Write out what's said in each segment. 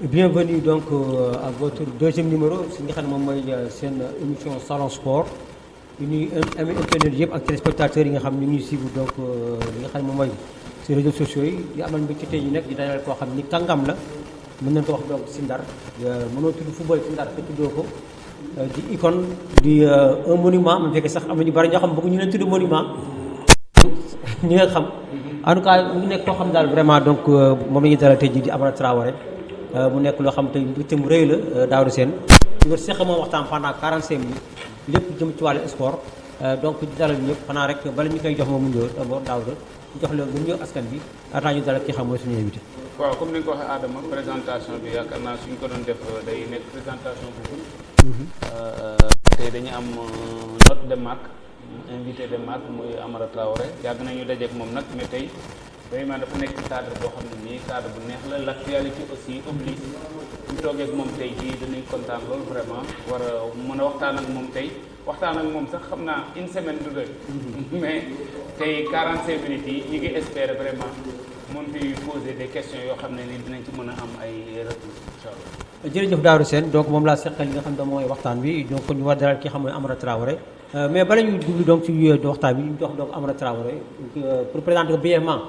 Bienvenue donc à votre deuxième numéro si nga xam ne moom mooy seen émission Salon Sport di nuyu ami internet yëpp ak téléspectateurs yi nga xam ne ñu ngi suivre donc li nga xam ne moom mooy si réseaux sociaux yi di amal mbir ci tey yi nekk di dalal koo xam ni kàngam la mën nañu ko wax donc si Ndar mënoo tudd football si Ndar te tuddoo ko di icône di un monument mu fekkee sax am na ñu bari ñoo xam bëgg ñu leen tudd monument ñi nga xam en tout cas mu ngi nekk koo xam daal vraiment donc moom la ñuy dalal tey jii di Amara Traoré mu nekk loo xam tey mbégte mu rëy la Daouda Sène ñu war seq moom waxtaan pendant 45 minutes lépp jëm ci wàllu sport donc di dalal ñëpp xanaa rek bala ñu koy jox moom mu ñëw d'abord Daouda ñu jox la nga ñëw askan bi ataa ñu dalal ki xam mooy suñu invité. waaw comme ni nga ko waxee Adama présentation bi yaakaar naa suñ ko doon def day nekk présentation bu gudd. tey dañu am note de marque invité de marque muy Amara Traoré yàgg nañu dajeek moom nag mais tey vraiment dafa nekk cadre boo xam ne nii cadre bu neex la l'actualité aussi oblige ñu toogee ak moom tey jii dañuy kontaan loolu vraiment war a mën a waxtaan ak moom tey waxtaan ak moom sax xam naa une semaine du doy mais tey 45 minutes yi ñu ngi espérer vraiment mën fi poser des questions yoo xam ne ni dinañ ci mën a am ay retours incha allah. jërëjëf Daouda Sène donc moom laa seqal li nga xam ne mooy waxtaan bi donc ñu war dalal ki xam mooy Amara Traoré mais bala ñuy dugg donc ci waxtaan bi ñu jox donc Amara Traoré pour présenter ko brièvement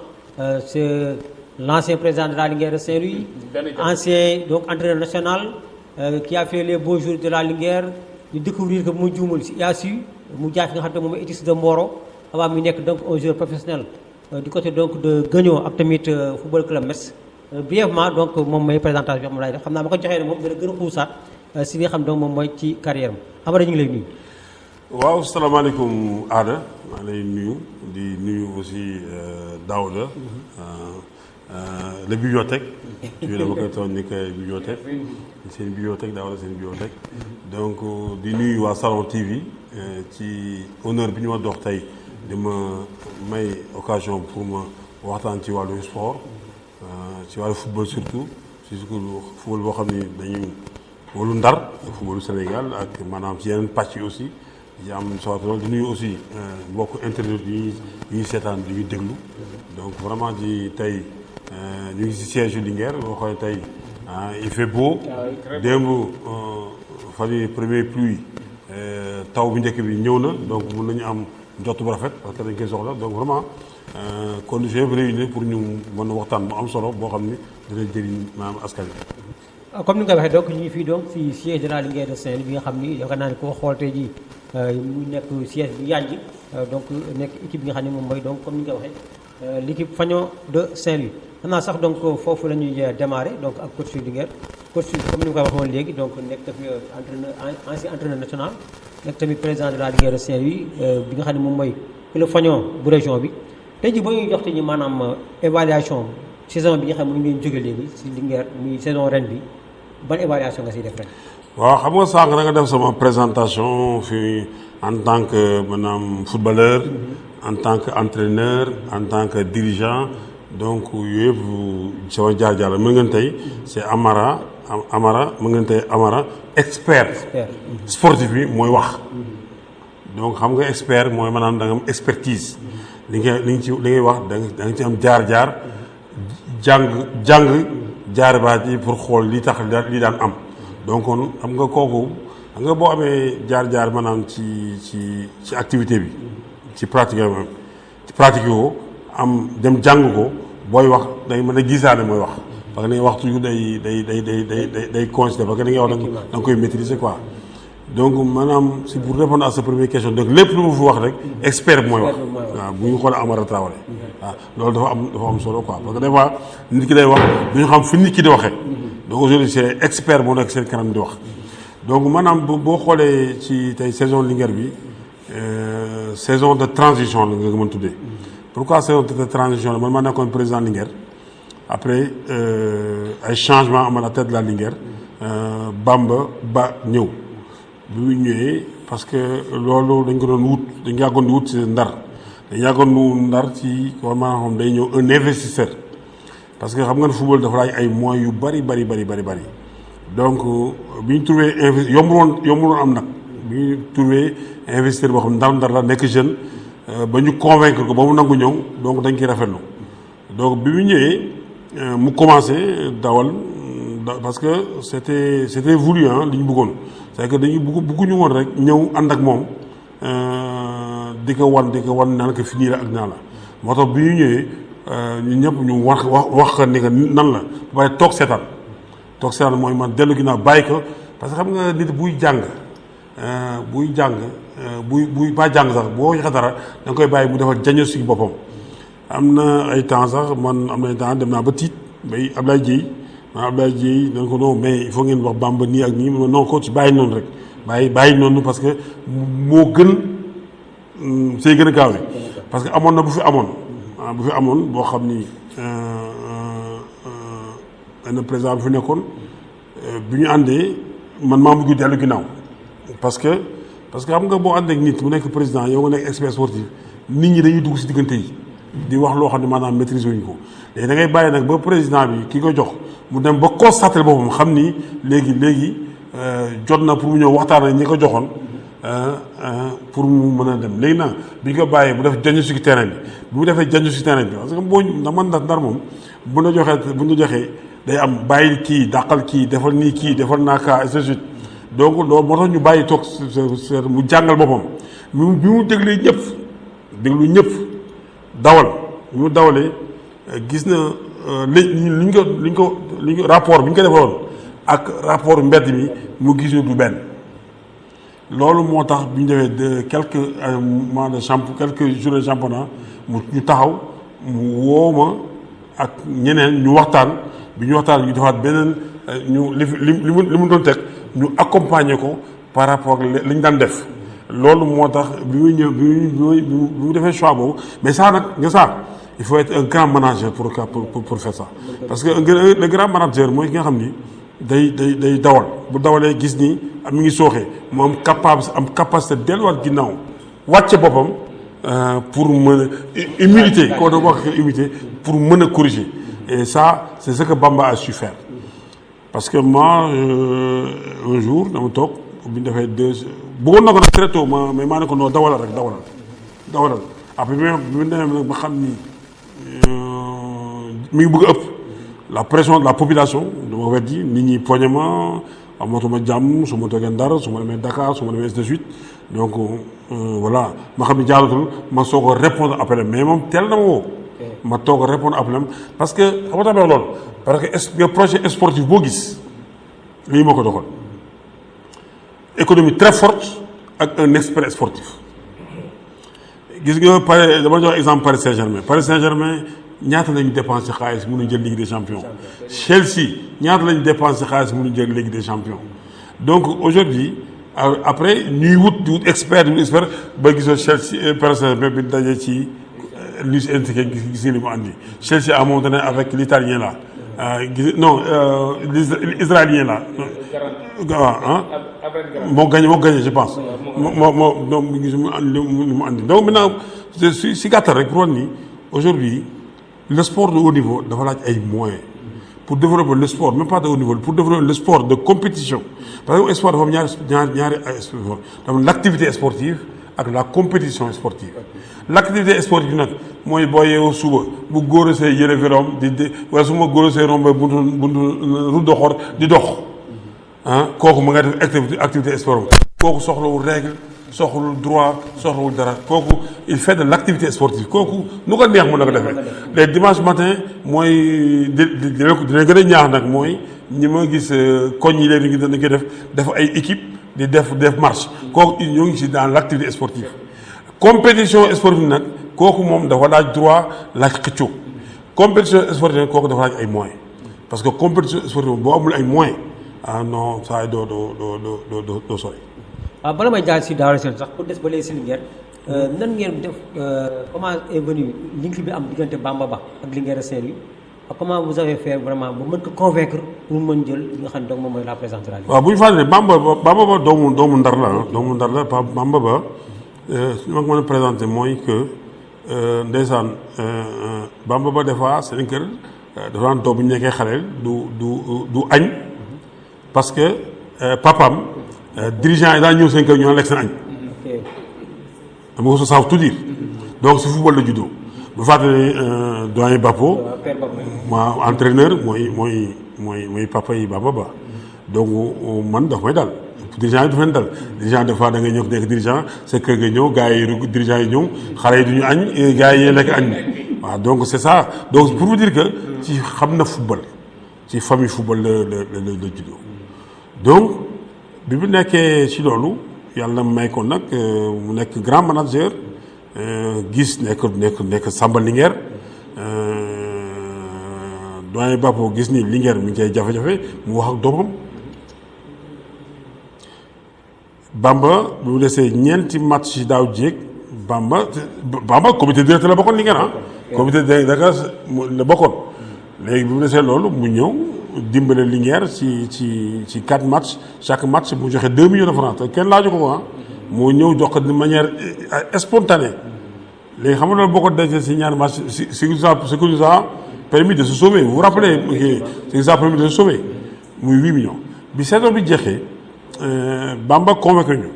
c'est l'ancien président de la Linguère de Saint-Louis, ancien donc entraîneur national qui a fait les beaux jours de la Linguère ñu découvrir que mu juumul si IASU mu jaay fi nga xam ne moom mooy Étis de Mboro avant mu nekk donc un joueur professionnel du côté donc de Guigno ak tamit football club Metz brièvement donc moom mooy présentation bi moom laay def xam naa ma ko joxee ne moom dana gën a xuusaat si li nga xam donc moom mooy ci carrière am Amara ñu ngi lay nuyu. waaw salaamaaleykum Ada maa lay nuyu di nuyu aussi Daouda la bibliothèque tu dama koy toon ni koy bibliothèque seen bibliothèque Daouda seen bibliothèque donc di nuyu waa Salon TV ci honneur bi ñu ma dox tey di ma may occasion pour ma waxtaan ci wàllu sport ci wàllu football surtout football boo xam ni dañu footballu Ndar footballu Sénégal ak maanaam ci yeneen pàcc yi aussi di am solo loolu di nuyu aussi mbokk internet yi ñuy seetaan di ñuy déglu donc vraiment di tey ñu ngi si siège Linguère boo xoolee tey il fait beau démb fan yii première pluie taw bi njëkk bi ñëw na donc mën nañu am njott bu rafet parce que dañ koy soxla donc vraiment conditions yëpp réunies pour ñu mën a waxtaan bu am solo boo xam ni dina jëriñ maanaam askan wi. comme ni nga ko waxee donc ñu ngi fii donc si siège de la Linguère de Saint-Louis bi nga xam ni yaakaar naa ne koo xool tey jii muy nekk siège bi yànj donc nekk équipe bi nga xam ne moom mooy donc comme ni nga ko waxee l'équipe Fagnon de Saint-Louis xam naa sax donc foofu la ñuy démarrer donc ak coach Linguère coach comme ni nga ko waxoon léegi donc nekk tamit entraîneur ancien entraîneur national nekk tamit président de la Linguère de Saint-Louis bi nga xam ne moom mooy club Fagnon bu région bi tey jii boo ñuy jox te ñu maanaam évaluation saison bi nga xam ne mu ngi leen jóge léegi si Linguère muy saison ren bi ban évaluation nga siy def ren. waaw xam nga sànq da nga def sama présentation fii en tant que maanaam footballeur en tant que entraîneur en tant que dirigeant donc yooyu yëpp sama jaar-jaar la mën ngeen tey c'est Amara mën ngeen tey Amara expert sportif bi mooy wax donc xam nga expert mooy maanaam da nga am expertise li ngay wax da nga ci am jaar-jaar jàng jaar baat yi pour xool li tax li daan am donc kon xam nga kooku xam nga boo amee jaar-jaar maanaam ci activité bi ci pratique yoo am dem jàng ko booy wax day mën a gisaane mooy wax parce que li ngay wax toujours day considéré parce que li ngay wax da nga koy maîtriser quoi donc maanaam si pour répondre à sa première question donc lépp lu ma fi wax rek expert bi mooy wax waaw bu ñu xoolee Amara Traoré waaw loolu dafa am solo quoi parce que des fois nit ki day wax du ñu xam fi nit ki di waxee donc aujourd'hui c'est expert moo nekk seen kanam di wax donc maanaam boo xoolee ci tey saison Linguère bi saison de transition la nga mën tuddee pourquoi saison de transition la man maa nekkoon président Linguère après ay changement am à la tête de la Linguère Bamba Ba ñëw bi mu ñëwee parce que loolu dañ ko doon wut dañ yàggoon di wut ci Ndar dañ yàggoon di wut Ndar ci kon maanaam xam day ñëw un investisseur parce que xam nga ne football dafa laaj ay moyens yu bari donc bi ñu trouvé yombuloon am nag bi ñu trouvé investisseur boo xam ndar la nekk jeune ba ñu convaincre ko ba mu nangu ñëw donc dañ koy rafetlu donc bi mu ñëwee mu commencé dawal parce que c'était voulu ah li ñu bëggoon c'est que dañuy bëgguñu woon rek ñëw ànd ak moom di ko wan naan ko fi nii la ak naa la moo tax bi ñu ñëwee ñun ñëpp ñu wax ni que nan la waaye toog seetaan mooy man dellu ginnaaw bàyyi ko parce que xam nga nit buy jàng buy ba jàng sax boo waxee dara da nga koy bàyyi mu defal diagnostic boppam. am na ay temps sax man am na ay temps dem naa ba tiit bay Ablaye Dieye dañ ko non mais il faut ngeen wax Bamba nii ak nii non ko ci bàyyi noonu rek bàyyi noonu parce que moo gën say gën a gaaw yi parce que amoon na bu fi amoon boo xam ni benn président bi fi nekkoon bi ñu àndee man maa mujj dellu ginnaaw parce que xam nga boo ànd ak nit mu nekk président yow nga nekk expert sportif nit ñi dañuy dugg si diggante yi di wax loo xam ne maanaam maîtrise wuñ ko léegi da ngay bàyyi nag ba président bi ki ko jox mu dem ba constater boppam xam ni léegi jot na pour mu ñëw waxtaan ak ñi ko joxoon pour mu mën a dem léegi nag bi ñu ko bàyyee bu def jañu si terrain bi mu defee jañu si terrain bi parce que boo man ndar moom bu la joxee day am bàyyi kii dàqal kii defal nii kii defal naa kaa et cetera donc loolu moo tax ñu bàyyi toog mu jàngal boppam bi mu déglu ñëpp dawal bi mu dawalee gis na liñ ko rapport bi ñu ko defaloon ak rapport mbedd mi mu gis ne du benn loolu moo tax bi ñu defee de quelques mois de quelques jours de championnat ñu taxaw mu woo ma ak ñeneen ñu waxtaan bi ñu waxtaan ñu defaat beneen ñu li mu doon teg ñu accompagner ko par rapport ak li ñu daan def loolu moo tax bi muy ñëw bi mu defee choix boobu mais ça nag il faut être un grand manager pour faire ça parce que le grand manager mooy ki nga xam ni day dawal bu dawalee gis ni mi ngi sooxee mu am capacité delluwaat ginnaaw wàcce boppam pour mën a humilité koo doon wax humilité pour mën a corriger et ça c'est ce que Bamba a su faire parce que moi un jour dama toog bi ñu defee bëggoon na ko nag très tôt mais maa ne ko non dawalal après bi mu demee nag ba xam ni mi ngi bëgg a ëpp la pression de la population dama weddi nit ñi poñe ma amatuma jàmm su ma toogee Ndar su ma demee Dakar su ma demee ainsi de suite donc voilà ma xam ni jaaratul ma soog a répondre appel mais moom teel na ma woo ma toog a répondre appel parce que xam nga tamit loolu parce que projet sportif boo gis lii moo ko doxal économie très forte ak un expert sportif gis nga dama jox exemple Paris Saint-Germain ñaata lañu dépensé xaalis mënu jël Ligue des champions Chelsea ñaata lañu dépensé xaalis mënu jël Ligue des champions donc aujourd'hui après ñuy wut expert ba gisoo Chelsea Paris Saint-Germain bi dajee ci Luis Enrique gis li mu andi Chelsea à un moment donné avec l'italien là l'israélien là moo gagné je pense donc gis mu andi donc maintenant si gàttal rek pour wan ni aujourd'hui le sport de haut niveau dafa laaj ay moyens pour développer le sport même pas de haut niveau pour développer le sport de compétition parce que sport dafa am ñaari sport dafa l'activité sportive ak la compétition sportive l'activité sportive nag mooy boo yeewoo suba bu góor see yëre véloom di wala su ma góor see rombe buntu route de xor di dox kooku ma nga def activité sport kooku soxlawul règle soxlawul droit soxlawul dara kooku il fait de l'activité sportive kooku nu ko neex mën na ko defee les dimanche matin mooy dina gën a ñaax nag mooy ñi ma gis koñ yi léegi dañ koy def ay équipe di def marche kooku ñoo ngi ci dans l'activité sportive compétition sportive nag kooku moom dafa laaj droit laaj xëccoo compétition sportive nag kooku dafa laaj ay moyens parce que compétition sportive boo amul ay moyens non saa yi doo sori. waaw bala may jaar si Daara Sène sax pour des ba léegi si Linguère nan ngeen def comment est venu link bi am diggante Bamba Ba ak Linguère Saint-Louis comment vous avez fait vraiment ba mën ko convaincre pour mën jël li nga xam ne donc moom mooy la présidence. waaw bu ñu fàttalee Bamba Ba doomu Ndar la Bamba Ba li ma ko mën a présenté mooy que ndeysaan Bamba Ba des fois seen kër dafa daan toog bu ñu nekkee xaleel du añ parce que papam dirigeant yi daan ñëw seen kër ñu naan lekk seen añ. dama ko ça veut tout dire donc si football la juddoo bu fàttali doyen Bappo ma entraîneur mooy mooy papa yi Bamba Ba donc man daf may dal dirigeant yi du fen dal dirigeant des fois da ngay ñëw nekk dirigeant sa kër nga ñëw gars yi dirigeant yi ñëw xale yi duñu añ gars yi lekk añ waaw donc c'est ça donc pour vous dire que ci xam na football ci famille football la juddoo donc bi mu nekkee ci loolu yàlla may ko nag mu nekk grand manager gis nekk Samba Linguère doyen Bappo gis ni Linguère mi ngi cay jafe-jafe mu wax ak doomam Bamba bi mu desee ñeenti match ci daaw jéeg Bamba comité directeur la bokkoon Linguère comité directeur la bokkoon léegi bi mu desee loolu mu ñëw dimbale Linguère ci 4 matchs chaque match mu joxe 2 millions de francs te kenn laaju ko moo ñëw jox ko de manière spontanée léegi xam nga loolu boo ko defee si ñaari match ce qui nous a permis de se sauver vous vous rappelez ce qui nous a permis de se sauver muy 8 millions bi saison bi jeexee Bamba convaincre ñu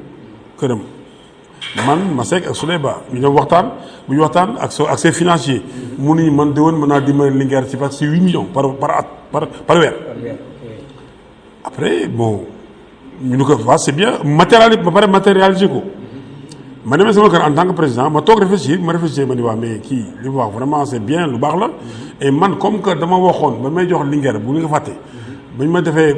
këram man Masek ak Souley Ba ñu dem waxtaan bu ñu waxtaan ak ses financiers mun nañu man déwén mën naa dimbali Linguère ci parce que 8 millions par weer après bon ñu ne ko waa c'est bien matérialiser ko ma demee sama kër en tant que président ma toog réfléchir ma ni waa mais kii li mu wax vraiment c'est bien lu baax la et man comme que dama waxoon ba may jox Linguère bu ñu ko fàtte ba ñu ma defee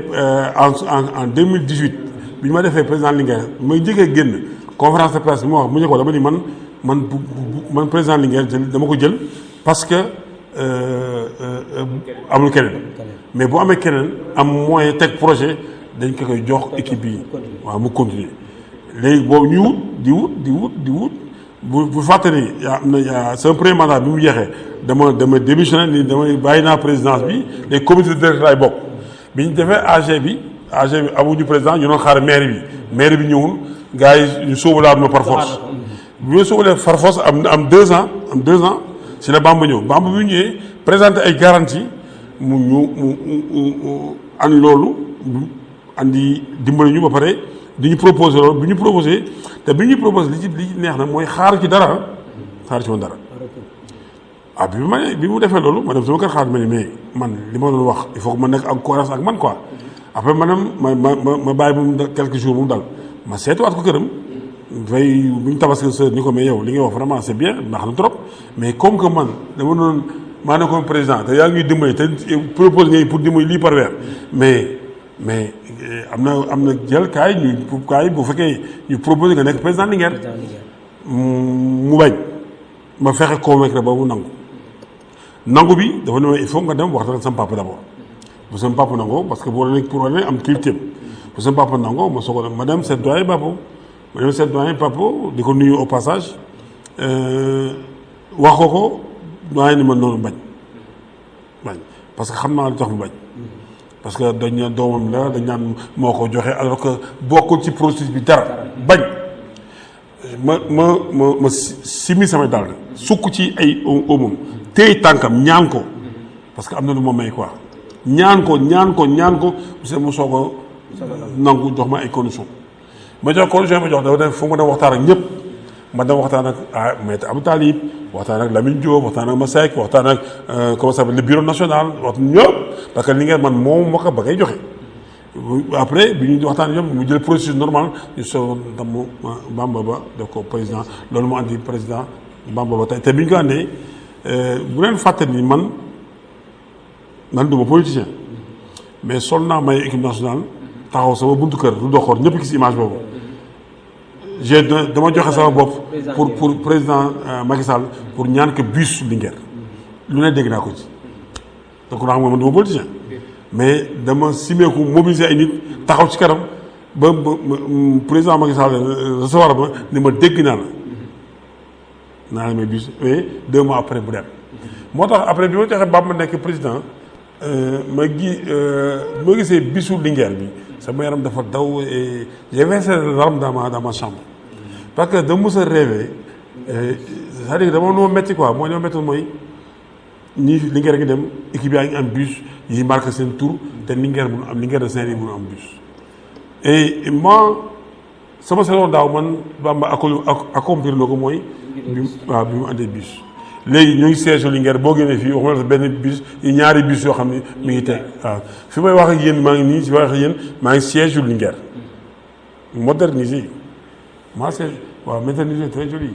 en 2018 bi ñu ma defee président Linguère may jëkkee génn conférence de presse bi ma wax mu ne ko dama ni man président Linguère dama ko jël parce que amul keneen mais bu amee keneen am moyen teg projet dañ ko koy jox équipe bi waaw mu continuer léegi boobu ñu di wut bu fàtte ni yaa sama premier mandat bi mu jeexee dama démissionné ni damay bàyyi naa présidence bi les comités directeurs laay bokk bi ñu defee AG bi amuñu président ñu doon xaar maire bi ñëwul gars yi ñu sóobalaat ma par force bi ma sóobalee par force am 2 ans si la Bamba ñëw Bamba bi ñëwee présenté ay garantie mu an loolu andi dimbali ñu ba pare di ñu proposé loolu bi ñu proposé li ci neex na mooy xaaru ci woon dara bi mu defee loolu ma dem sama kër xaar ma ne mais man li ma doon wax il faut que ma nekk en cohérence ak man quoi après ma bàyyi mu quelques jours mu dal ma seetuwaat ko këram fay bu ñu tabaski sa ni ko mais yow li ngay wax vraiment c'est bien baax na trop mais comme que man dama doon maa nekkoon président te yaa ngi dimbali te propose ngay pour dimbali lii par weer mais am na jël kaay bu fekkee ñu proposé nga nekk président Linguère mu bañ ma fexe convaincre ba mu nangu bi dafa ne il faut nga dem waxtaan ak sama papa d'abord bu sama papa nangoo parce que boo nekk pour wane am kilifteem bu sama papa nangoo ma soog a ma dem seet doyen Bappo di ko nuyu au passage wax ko doyen ni ma noonu bañ parce que xam naa lu tax mu bañ parce que dañ naan doomam la dañ naan moo ko joxe alors que bokkul ci processus bi dara bañ ma simi samay dal sukk ci ay omam téy tànkam ñaan ko parce que am na lu ma may quoi ñaan ko monsieur mu soog a nangu jox ma ay conditions ma jox dafa def fu ma dem waxtaan ak ñëpp ma dem waxtaan ak Maître Abdou Talib waxtaan ak Lamine Diop waxtaan ak Masek waxtaan ak comment ça s'appelle le bureau national wax ñëpp parce que Linguère man moom ma ko ba ngay joxe après bi ñu waxtaan ñëpp mu jël processus normal ñu soog a damm Bamba Ba def ko président loolu mu andi président Bamba Ba tey te bi ñu ko andee bu leen fàtte ni man duma politicien mais sol naa may équipe nationale taxaw sama buntu kër lu doxoon ñëpp gis image boobu dama joxe sama bopp pour président Macky Sall pour ñaan que bus Linguère lu ne dégg naa ko ci donc naa xam nga man duma politicien mais dama simeeku mobiliser ay nit taxaw ci kanam ba président Macky Sall recevoir ma ni ma dégg naa la may bus et 2 mois après bu dem moo tax après bi ma joxe Bamba nekk président ma gisee bisu Linguère bi sama yaram dafa daw et j'ai versé des larmes dans ma chambre parce que dama mës a rêvé c'est-à-dire dama nu ma métti quoi mooy li ma métti mooy ñii Linguère ngi dem équipe yaa ngi am bus yi marqué seen tour te Linguère mun am Linguère de Saint-Louis mun am bus et moi sama saison daaw man Bamba accomplir na ko mooy bi mu andee bus léegi ñu ngi siège Linguère boo génnee fii waxuma la benn bus ñaari bus yoo xam ne mi ngi teg waaw fi may wax ak yéen maa ngi nii si wax ak yéen maa ngi siège Linguère modernisé moi c'est waaw modernisé très joli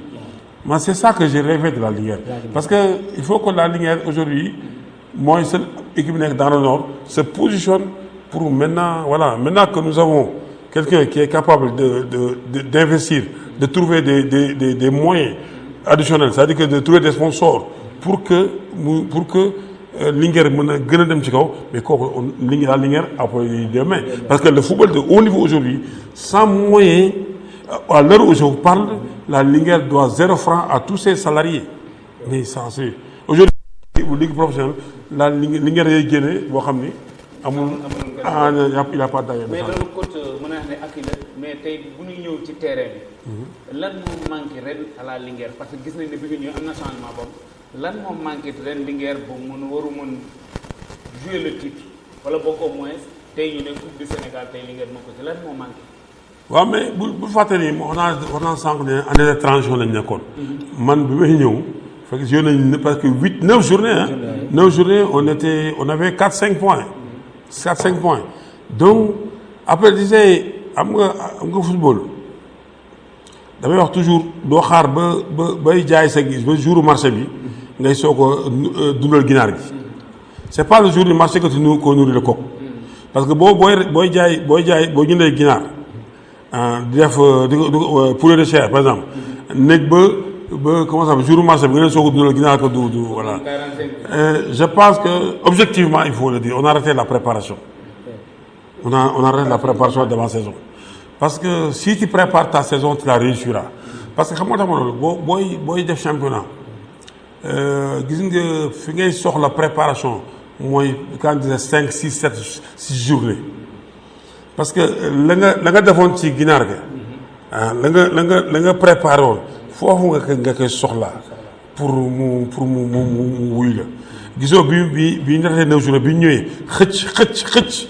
moi c'est ça que j'ai rêvé de la Linguère parce que il faut que la Linguère aujourd'hui mooy seule équipe nekk dans le nord se positionne pour maintenant maintenant que nous avons quelqu'un qui est capable d'investir de trouver des moyens additionnels c'est-à-dire que de trouver des sponsors pour que Linguère mën a gën a dem ci kaw mais kooku la Linguère après demain parce que le football de haut niveau aujourd'hui sans moyens à l'heure où je vous parle la Linguère doit 0 francs à tous ses salariés mais ça c'est aujourd'hui ligue professionnelle la Linguère yay génne boo xam ni amul il a pas d'ailleurs mais loolu coach mën naa ne ak la mais tey bu ñu ñëw ci terrain bi lan moo manqué ren à la Linguère parce que gis nañ ne bi nga ñëw am na changement boobu lan moo manqué ren Linguère ba mën jouer le titre wala boog au moins tey ñu ne coupe du Sénégal tey Linguère moo ko ci lan moo manqué. waaw mais bu fàttali ni wax naa sànq ne année de transition lañ nekkoon. man bi may ñëw fekk joué nañ parce que 9 journées hein. 9 journées on avait 4-5 points. 4-5 points donc après disais am nga football damay wax toujours doo xaar bay jaay sa gis ba jour marché bi ngay soog a dundal ginaar gi c'est pas le jour du marché que tu nourris le coq parce que booy jaay boo jëndee ginaar di def poulet de chair par exemple nekk ba comment ça jour marché bi nga leen soog a dundal ginaar ko du voilà je pense que objectivement il faut le dire on a raté la préparation on a raté la préparation d'avant-saison parce que si tu prépares ta saison tu la réussiras parce que xam nga tax ma loolu booy def championnat gis nga fi ngay soxla préparation mooy quand disait 5 6 7 6 journées parce que la nga defoon ci ginaar ga la nga préparé woon foofu nga koy soxla pour mu wuy la gisoo bi ñu defee 9 jours bi ñu ñëwee xëcc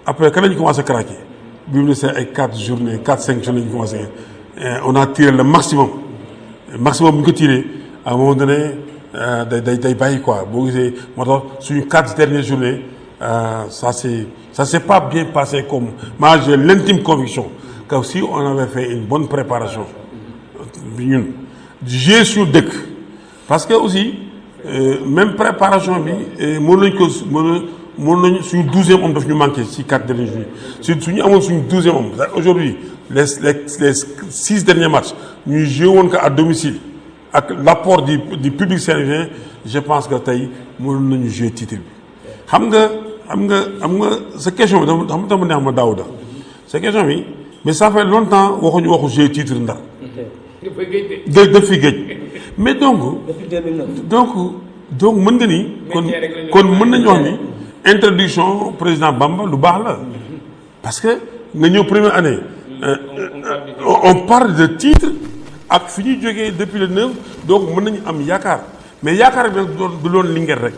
après quand lañu commencé craquer bi mu ne c'est ay 4 journées 4-5 journées ñu commencé on a tiré le maximum bu ñu ko tiré à un moment donné day bàyyi quoi boo gisee moo tax suñu 4 dernières journées ça s'est pas bien passé comme moi j'ai l'intime conviction que si on avait fait une bonne préparation bi ñun jouer sur dëkk parce que aussi même préparation bi mën nañu suñu 12e homme daf ñu manqué ci 4 derniers jours suñu amoon suñu 12e homme aujourd'hui les 6 derniers matchs ñuy joué woon ko à domicile ak l'apport du public sénégalais je pense que tey mënoon nañu jouer titre bi xam nga sa question bi dama neex ma Daouda sa question bi mais ça fait longtemps waxuñu waxu jouer titre Ndar daf fi géej mais donc mën nga ni kon mën nañu wax ni introduction président Bamba lu baax la parce que nga ñëw première année on parle de titre ak fi ñuy jógee depuis le 9 donc mën nañu am yaakaar mais yaakaar bi nag du doon Linguère rek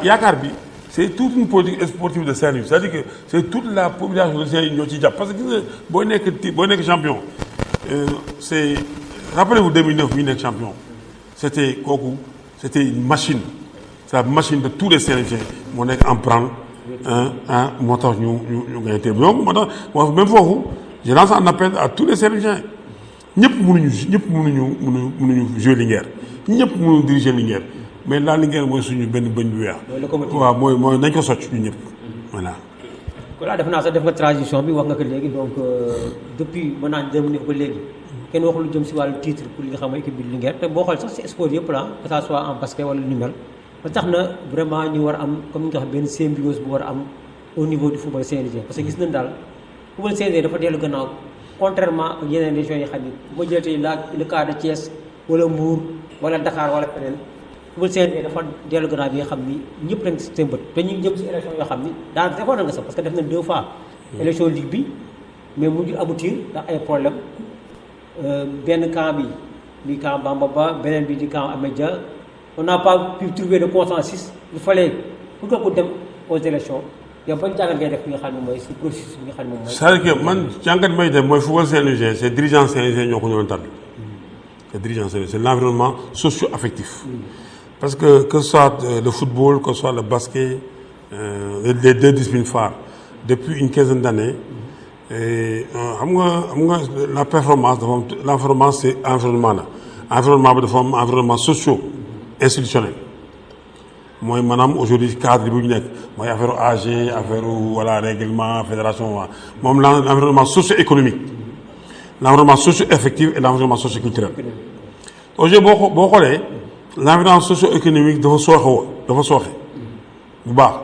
yaakaar bi c'est toute une politique sportive de Saint-Louis c'est-à-dire que c'est toute la population de Saint-Louis ñoo ciy jàpp parce que gis nga booy nekk champion c'est rappelez-vous 2009 bi ñu nekk champion c'était une machine c'est la machine de tous les Saint-Louisiens moo nekk en prendre moo tax ñu gagné tey donc moo tax même foofu je lance un appel à tous les Saint-Louisiens ñëpp mënuñu jouer Linguère ñëpp mënuñu diriger Linguère mais la Linguère mooy suñu benn bëñ bu weex. waaw mooy nañ ko socc ñu ñëpp voilà. voilà def naa sax def nga transition bi wax nga ko léegi donc depuis mën naa dem ba léegi kenn waxul lu jëm si wàllu titre pour li nga xam ne équipe bi Linguère te boo xool sax si sport yëpp la que ça soit en basket wala lu mel ba tax na vraiment ñu war a am comme ni nga xam benn symbiose bu war a am au niveau du football sénégalais parce que gis nañ daal football sénégalais dafa dellu gannaaw contrairement ak yeneen régions yi xam ni bu ma jëlee tey le cas de Thiès wala Mbour wala Dakar wala feneen football sénégalais dafa dellu gannaaw bi nga xam ni ñëpp dañ si seen bët te ñu jëm si élection yoo xam ni daanaka defoon na nga sax parce que def nañ 2 fois élection ligue bi mais mujj aboutir ndax ay problème benn camp bi di camp Bamba Ba beneen bi di camp Amédia on n'a pas pu trouver de consensus il fallait pour dem aux élections yow ban jàngat ngay def bi nga xam ne mooy si processus bi nga xam ne moom mooy. c'est-à-dire que man jàngat may def mooy football Saint-Louisien c'est dirigeant Saint-Louisien ñoo ko ñëwoon tànn les dirigeants sénégalais, c'est l'environnement socio-affectif. Parce que ce soit le football, que ce soit le basket, les deux disciplines phares, depuis une quinzaine d'années, la performance, l'environnement c'est environnement là. Environnement bi dafa am environnement socio-institutionnel. Mooy maanaam aujourd'hui cadre bu ñu nekk mooy affaire AG affaire voilà règlement fédération waa moom l'environnement socio-économique l'environnement socio-affectif et l'environnement socio-culturel. Aujourd'hui boo xoolee l'environnement socio-économique dafa sooxe bu baax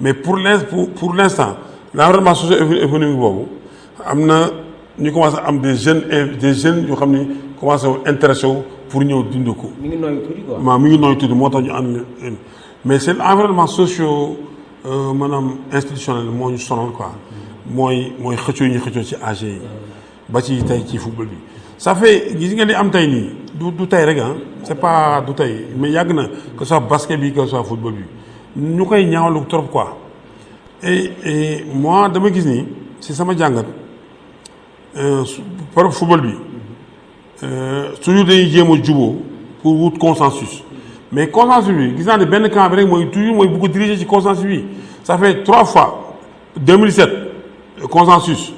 mais pour l'instant l'environnement socio-économique boobu am na ñu commencé am des jeunes yoo xam ni commencé wu intéressé wu pour ñëw dund ko. mi ngi nooy tuuti quoi. waaw mi ngi nooy tuuti moo tax ñu ànd mais c'est l'environnement socio maanaam institutionnel moo ñu sonal quoi mooy xëccoo ñu xëccoo ci AG yi ba ci tey ci football bi. ça fait gis nga li am tey nii du tey rek ah c'est pas du tey mais yàgg na que ce soit basket bi que ce soit football bi ñu koy ñaawlu trop quoi et moi dama gis ni si sama jàngat par football bi toujours dañuy jéem a juboo pour wut consensus. Mais consensus bi gis naa ne benn camp bi rek mooy toujours mooy bu ko diriger ci consensus bi ça fait 3 fois 2017 consensus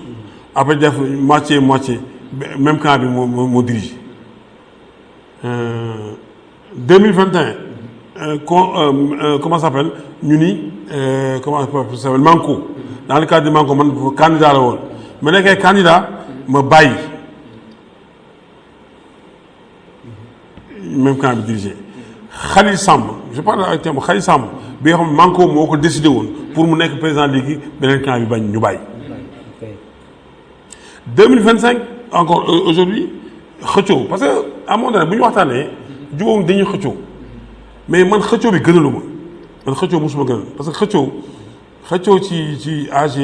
après def moitié même camp bi moo dirige 2021 comment ça s'appelle ñu ni comment ça s'appelle Manko dans le cadre de Manko man candidat la woon ma nekkee candidat ma bàyyi même camp bi dirigé Khalil Samb je parle avec terme Khalil Samb bi nga xam ne Manko moo ko décidé woon pour mu nekk président léegi beneen camp bi bañ ñu bàyyi. 2025 encore aujourd'hui xëccoo parce que à un moment donné bu ñu waxtaanee jubóo dañuy xëccoo mais man xëccoo bi gënaluma man xëccoo mosuma gënal parce que xëccoo ci AG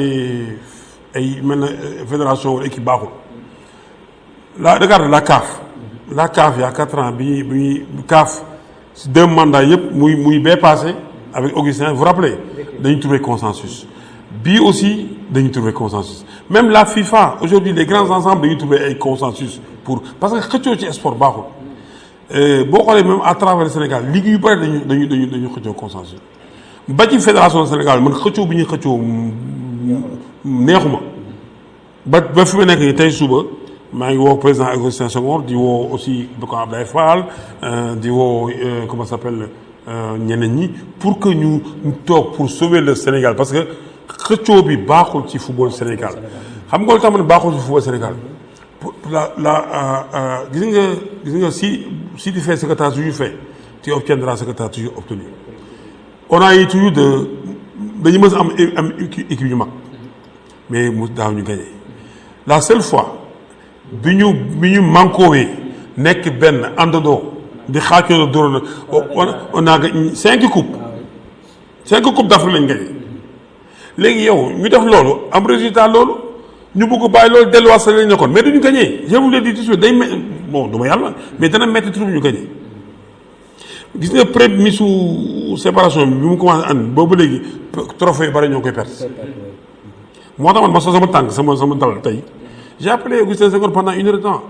ay mel na fédération wala équipe baaxul regarde la CAF il y a 4 ans bi CAF si 2 mandats yëpp muy bee passé avec Augustin vous vous rappelez dañu trouver consensus bii aussi dañu trouver consensus même la FIFA aujourd'hui les grands ensembles dañuy trouver ay consensus pour parce que xëccoo ci sport baaxul boo xoolee même à travers le Sénégal ligue yu bëri dañu xëccoo consensus ba ci fédération Sénégal man xëccoo bi ñuy xëccoo neexuma ba fi ma nekk nii tey suba maa ngi woo président Augustin Senghor di woo aussi ko Abdoulaye Fall di woo comment ça s'appelle ñeneen ñi pour que ñu toog pour sauver le Sénégal parce que xëccoo bi baaxul ci football Sénégal xam nga lu tax ma ne baaxul ci football Sénégal gis nga si tu fais ce que tu as toujours fait tu obtiendras ce que tu as toujours obtenu on a eu toujours dañu mës am équipe yu mag mais mu daaw ñu gagné la seule fois bi ñu manqué nekk benn àndandoo di xaacoo dóor on a 5 coupes d'Afrique lañ gagné léegi yow ñu def loolu am résultat loolu ñu bëgg bàyyi loolu delluwaat sa lañ nekkoon mais duñu gagné je vous le dis tout de suite day bon duma yàlla mais dana métti trop ñu gagné gis nga prémices su séparation bi mu commencé ànd boobu léegi trophée yu bari ñoo koy perte moo tax man ma sama tànk sama dal tey j'ai appelé Augustin Senghor pendant 1 heure de temps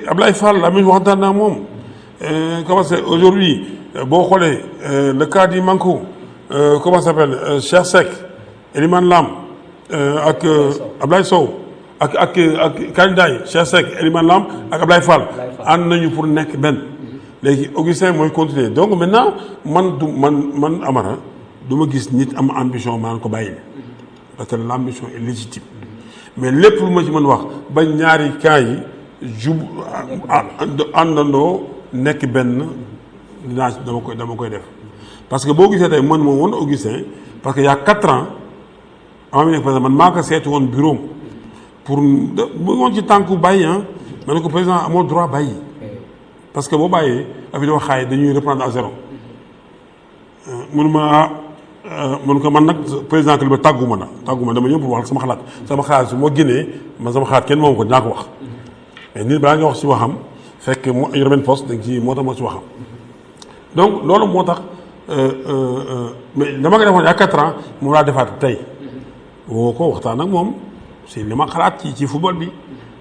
Ablaye Fall la même waxtaan naa moom comment c'est aujourd'hui boo xoolee le cas du Manko comment ça s'appelle Cheikh Seck Elimane Lam ak Ablaye Sow ak candidat yi Cheikh Seck Elimane Lam ak Ablaye Fall ànd nañu pour nekk benn léegi Augustin mooy continuer donc maintenant man Amara du ma gis nit am ambition maa ngi ko bàyyi parce que l'ambition est légitime mais lépp lu ma ci mën wax ba ñaari camp yi àndandoo nekk benn dama koy def parce que boo gisee tey man moom woon Augustin parce que y a 4 ans avant mi nekk président man maa ko seeti woon bureau pour bu ngoon ci tànku bàyyi ma ne ko président amoo droit bàyyi parce que boo bàyyee affaire dafa xaay dañuy reprendre à 0 mun ko man nag président que li ba tàgguma dama ñëw pour wax sama xalaat su ma génnee man sama xalaat kenn moom ko dinaa ko wax mais nit balaa nga wax si waxam fekk mu yor benn poste da nga ci moo tax moo si waxam donc loolu moo tax mais dama ko defoon il y a 4 ans moom laa defaat tey woo ko waxtaan ak moom si li ma xalaat ci football bi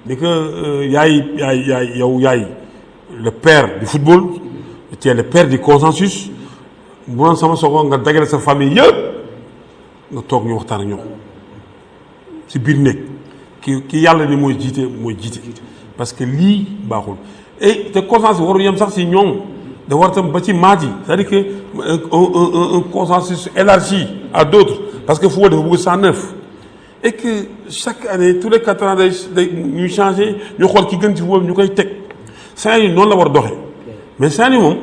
ni que yaay le père du football tu es le père du consensus bu doon sama soxla nga dagale sa famille yëpp nga toog ñu waxtaan ak ñoom si biir néeg ki yàlla ni mooy jiite parce que lii baaxul et te consensus warul yem sax si ñoom da war tam ba ci maat yi c'est-à-dire que un consensus élargi à d'autres parce que football dafa bëgg 109 et que chaque année tous les 4 ans day ñuy changé ñu xool ki gën ci football ñu koy teg Saint-Louis noonu la war a doxee mais Saint-Louis moom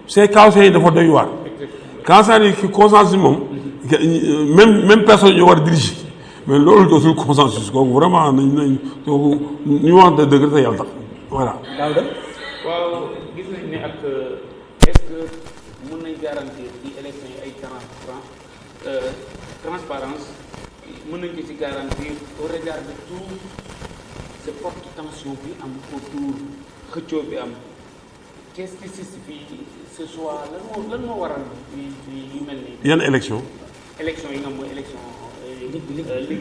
c'est kaw Saint-Louis dafa doy waar quand Saint-Louis ki consensus moom même personne ñu war a diriger mais loolu dootul consensus kooku vraiment nañ ñu wax de dëgg te yàlla tax voilà. waaw gis nañ ne ak est-ce que mën nañ garantir ci élection yi ay transparence mën nañ ko ci garantir au regard de tout ce forte tension bi am autour xëccoo bi am qu'est-ce qui justifie ce choix lan moo waral yu mel nii. yan élection yi nga mooy élection.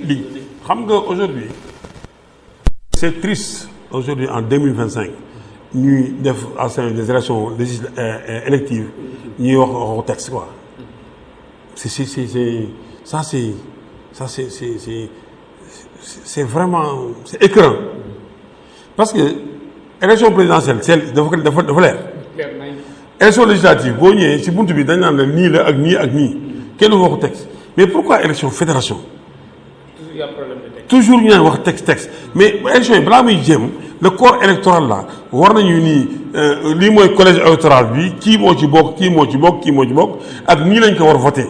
ligue xam nga aujourd'hui c'est triste aujourd'hui en 2025 ñuy def à des élections électives ñuy wax texte quoi c'est vraiment c'est écœurant parce que élection présidentielle c'est dafa leer élection législative boo ñëwee ci buntu bi dañ naan la nii la ak nii ak nii kenn waxu texte mais pourquoi élection fédération toujours ñu naan wax texte mais élection yi balaa muy jéem le corps électoral là war nañu nii lii mooy collège électoral bi kii moo ci bokk ak nii lañ ko war voté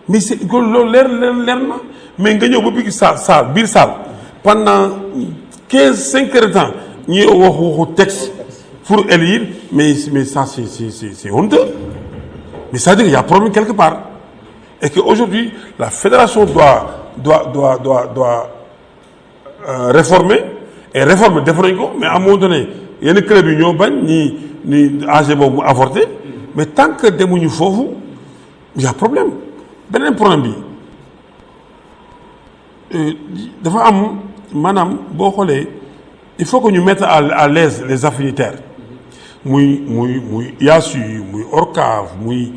mais c'est loolu leer na mais nga ñëw ba biir salle pendant 5 heures de temps ñuy waxu texte pour élire mais ça c'est honteux mais ça veut dire qu'il y a problème quelque part et que aujourd'hui la fédération doit réformer et réformer def nañ ko mais à un moment donné yenn club yi ñoo bañ ni AG boobu mu avorté mais tant que demuñu foofu il y a problème beneen problème bi dafa am maanaam boo xoolee il faut que ñu mettre à l'aise les affinitaires muy IASU muy ORCAV muy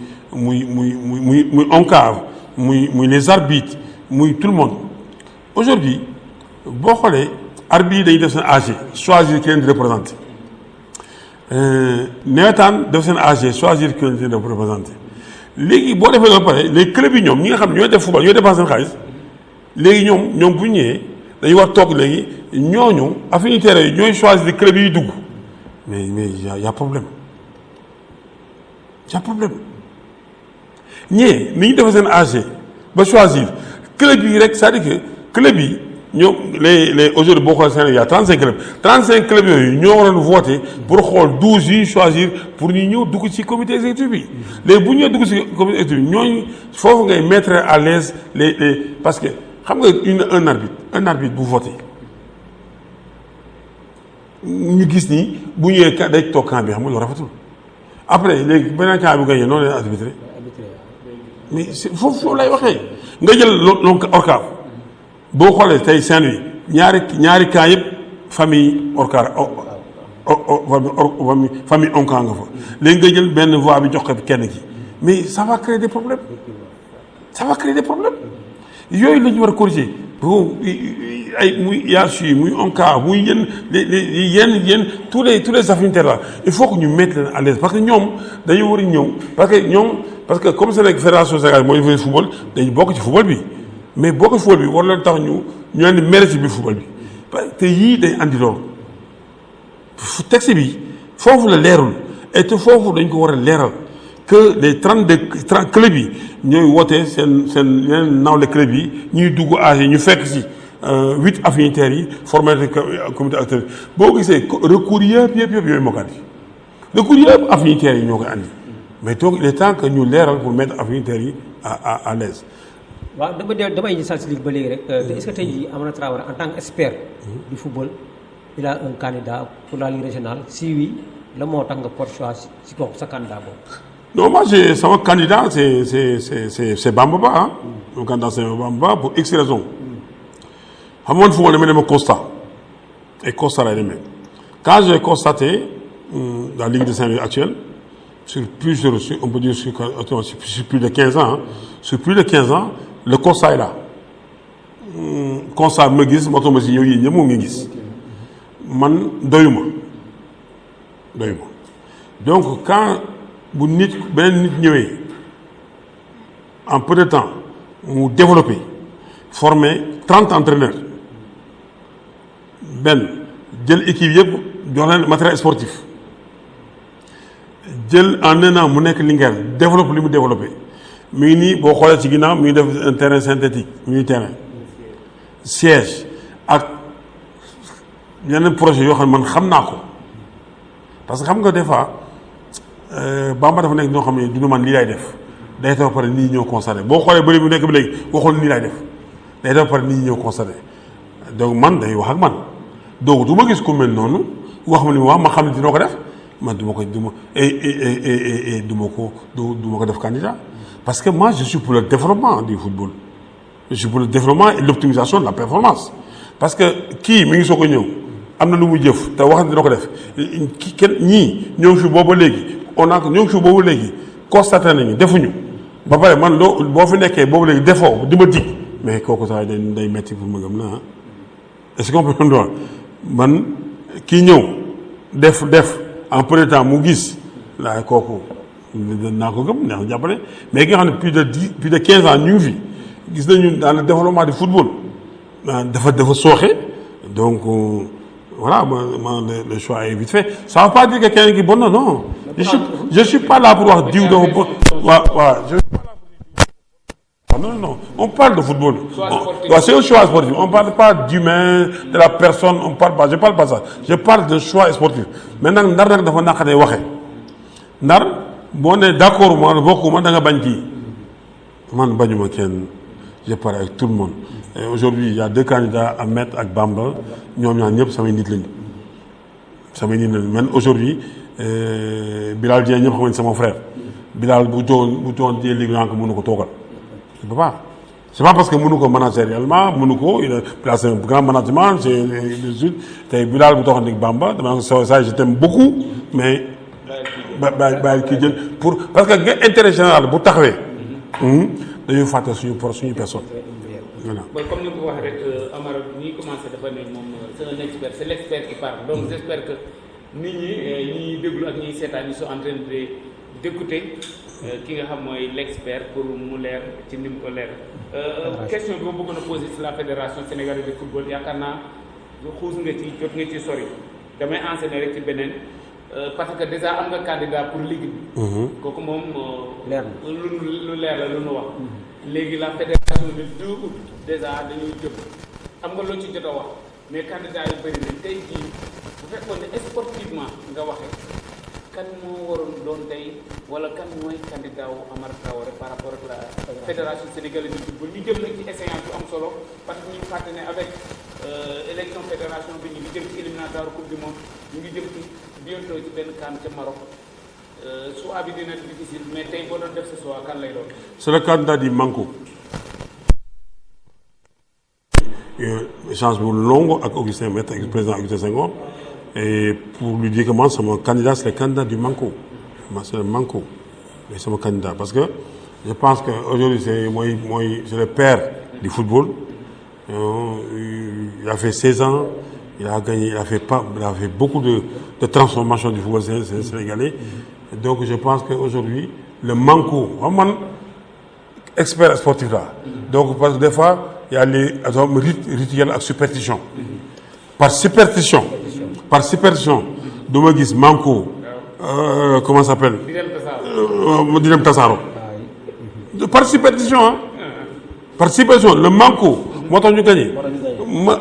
ONCAV muy les arbitres muy tout le monde aujourd'hui boo xoolee arbitre yi dañuy def seen AG choisir ki leen di représenter nawetaan def seen AG choisir ki leen di représenter léegi boo defee ba pare les clubs yi ñoom ñi nga xam ne ñooy def football ñooy dépenser seen xaalis léegi ñoom bu ñëwee dañuy war toog léegi ñooñu affinitaires yi ñooy choisir club yi dugg mais y a problème ñee ni ñu defee seen AG ba choisir club yi rek c'est-à-dire que club yi ñoom les aujourd'hui boo xoolee Sénégal y a 35 clubs yooyu ñoo waroon voter pour xool 12 yi choisir pour ñu ñëw dugg ci comité exécutif bi léegi bu ñu dugg ci comité exécutif bi ñooñu foofu ngay mettre à l'aise les parce que xam nga un arbitre bu voter ñu gis ni bu ñëwee day toog camp bi xam nga loolu rafetul après léegi beneen camp bi gagné noonu lay arbitré mais foofu lay waxee nga jël loolu ORCAV boo xoolee tey Saint-Louis ñaari camp yëpp famille ORCAV famille ONCAV nga fa léegi nga jël benn voix bi jox ko kenn ki mais ça va créer des problèmes yooyu la ñu war a corriger ay muy IASU muy ONCAV muy yenn tous les affinitaires là il faut que ñu mettre leen à l'aise parce que ñoom dañu war a ñëw parce que comme c'est la fédération sénégalaise mooy jouer football dañu bokk ci football bi mais bokk ci football bi war leen tax ñu leen di mere ci biir football bi te yii day andi loolu texte bi foofu la leerul et te foofu dañ ko war a leeral que les 30 clubs yi ñooy woote seen yeneen nawle club yi ñuy dugg AG ñu fekk ci 8 affinitaires yi formé comité acteur boo gisee recours yëpp yooyu moo ko andi recours yëpp affinitaires yi ñoo koy andi mais donc il est temps que ñu leeral pour mettre affinitaires yi à l'aise. waaw damay indi si ligue ba léegi rek te est-ce que tey jii Amara Traoré en tant qu'expert du football il a un candidat pour la ligue régionale si oui la moo tax nga porte choix si kooku sa candidat boobu. Non, moi, sama candidat, c'est Bamba Ba. Hein? Mon candidat, c'est Bamba Ba pour X raisons. Xam nga football damay dem constat et constat lay demee quand j'ai constaté la Ligue de Saint-Louis actuelle on peut dire sur plus de 15 ans sur plus de 15 ans le constat est là constat ma gis moo tax ma si yow yii ñëpp moom nga gis man doyuma donc quand bu beneen nit ñëwee en peu de temps mu développé former 30 entraîneurs jël équipe yëpp jox leen matériel sportif jël en un an mu nekk Linguère développé li mu développé mi ngi nii boo xoolee ci ginnaaw mi ngi def un terrain synthétique mi terrain siège ak yeneen projet yoo xam ne man xam naa ko parce que xam nga des fois Bamba dafa nekk ñoo xam ne du man lii lay def day taw pare nit ñi ñëw constaté boo xoolee bëri bu nekk bi léegi waxul nii lay def day taw pare nit ñi ñëw constaté donc man day wax ak man donc du ma gis ku mel noonu wax ma ni ma xam ne dina ko def man du ma ko def candidat parce que moi je suis pour le développement du football je suis pour le développement et l'optimisation de la performance parce que kii mi ngi soog a ñëw am na lu mu jëf te wax dina ko def kenn ñii ñoo ngi fi booba léegi ñoo ngi fi boobu léegi constaté nañu defuñu ba pare man boo fi nekkee boobu léegi defoo di ma dig mais kooku sax day metti pour ma gëm na est-ce qu'on peut man kii ñëw def en peu de temps mu gis laa kooku naa ko gëm neex jàppale mais ki nga xam ne plus de 15 ans ñu ngi fi gis nañu dans le développement du football dafa sooxe donc voilà le choix est vite fait ça ne veut pas dire que kenn ki bon na non je suis pas là pour wax diw dafa bon waaw je suis pas là pour non on parle de football c'est un choix sportif on parle pas d'humain de la personne je parle pas ça je parle de choix sportif mais nag Ndar nag dafa naqatee waxe Ndar boo ne d'accord ma bokkuma da nga bañ kii man bañuma kenn je parle avec tout le monde et aujourd'hui il y a 2 candidats Ahmed ak Bamba ñoom ñaar ñëpp samay nit lañu man aujourd'hui Bilal Dieng ñëpp xam nañ sama frère Bilal bu toon jee ligue rank mënu ko toogal je peux pas c'est pas parce que mënu ko managérialement mënu ko il a placé un grand management c'est le sud tey Bilal bu tooxal ak Bamba dama ko ça je t'aime beaucoup mais bàyyi kii jël parce que nga intérêt général bu taxawee dañuy fàtte suñu personne voilà. bon comme ni nga ko waxee rek Amara ñi commencé dafa ne moom c'est un expert c'est l'expert qui parle donc j'espère que nit ñi déglu ak ñiy seetaan ñi sont en train d'écouter ki nga xam mooy l'expert pour mu leer ci ni mu ko leer question bi ma bëggoon a poser ci la fédération sénégalaise de football yaakaar naa xuus nga ci jot nga ci sori damay enseigner rek ci beneen parce que déjà am nga candidat pour ligue bi kooku moom leer na lu leer la lu nu wax léegi la fédération de 2 août déjà dañuy jëm am nga loo ci jot a wax mais candidat yu bëri na tey jii bu fekkoon ne sportivement nga waxee kan moo waroon doon tey wala kan mooy candidat wu Amara Traoré par rapport ak la fédération sénégalaise de football ñu jëm nag ci échéance bu am solo parce que ñu fàtte ne avec élection fédération bi ñu ngi jëm ci éliminatoire coupe du monde ñu ngi jëm ci bientôt ci benn CAN ca Maroc choix bi dina difficile mais tey boo doon def ce choix kan lay doon. c'est le candidat du Manko. échange bu long ak Augustin Maître ak président Augustin Senghor et pour lui dire que moi c'est mon candidat c'est le candidat du Manko c'est le Manko mais c'est mon candidat parce que je pense que aujourd'hui c'est le père du football il a fait 16 ans il a gagné il a fait beaucoup de transformation du football sénégalais donc je pense que aujourd'hui le Manko xam man expert sportif là donc parce que des fois il y a les rituels ak superstition par superstition du ma gis Manko comment ça s'appelle di dem tasaaro par superstition le Manko moo tax ñu gagné ma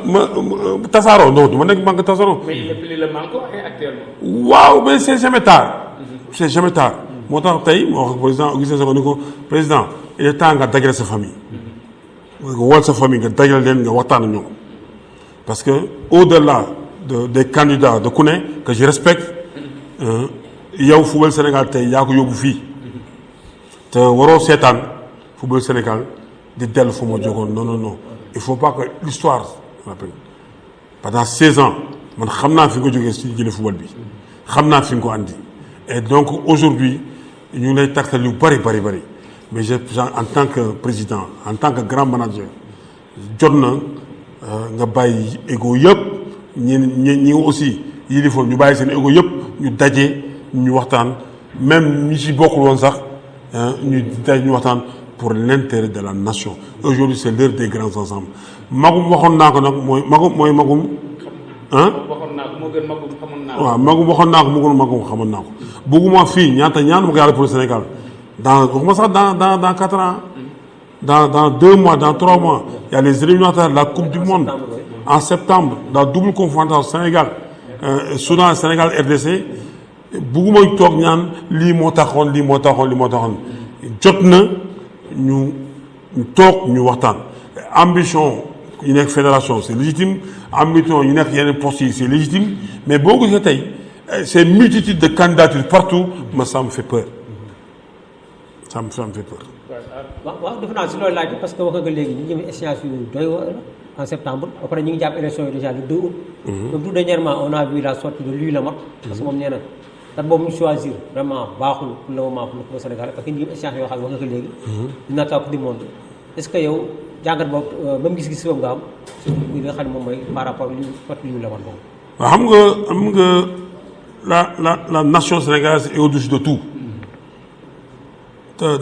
tasaaro non du ma nekk Manko tasaaro mais il est plus le Manko actuellement waaw mais c'est jamais tard moo tax tey moo wax président Augustin Senghor ni ko président il est temps nga dajale sa famille nga wol sa famille nga dajale leen nga waxtaan ak ñoom parce que au-delà des candidats de ku ne que je respecte yow football Sénégal tey yaa ko yóbbu fii te waroo seetaan football Sénégal di dellu fu ma jógoon non il faut pas que l'histoire rappelle pendant 16 ans man xam naa fi nga jógee si jële football bi xam naa fi nga ko andi et donc aujourd'hui ñu ngi lay tartal yu bëri mais en tant que président en tant que grand manager jot na nga bàyyi égo yëpp ñi aussi yilifoon ñu bàyyi seen égo yëpp ñu daje ñu waxtaan même ñi ci bokkul woon sax ñu daje ñu waxtaan pour l'intérêt de la nation aujourd'hui c'est l'heure des grands ensembles magum waxoon naa ko nag mooy magum waxoon naa ko moo gën magum xamoon naa ko. waaw magum waxoon naa ko moo gën magum xamoon naa ko bëgguma fii ñaan ma ko yàlla pour le Sénégal waxuma sax dans 4 ans dans 2 mois dans 3 mois il y a les éliminatoires de la Coupe du Monde en septembre la double confrontation Sénégal Soudan Sénégal RDC bëgguma toog ñaan lii moo taxoon jot na ñu toog ñu waxtaan ambition yi nekk fédération c'est légitime ambition yi nekk yeneen postes yi c'est légitime mais boo gisee tey ces multitudes de candidatures partout ça me fait peur ça me fait peur. waaw defe naa si loolu laaj parce que wax nga léegi ñu jëm échéance yu doy en septembre après ñu ngi jàpp élection yi déjà le 2 août. donc tout dernièrement on a vu la sortie de Louis Lamotte. parce que moom nee na date boobu ñu choisir vraiment baaxul pour le moment pour le Sénégal parce que ñu ngi échéance yoo xam ne wax nga ko léegi. dina taw du monde est-ce que yow jàngat boobu même gis-gis boobu nga am surtout li nga xam ne moom mooy par rapport ak Louis Lamotte boobu. waaw xam nga la nation sénégalaise est au-dessus de tout.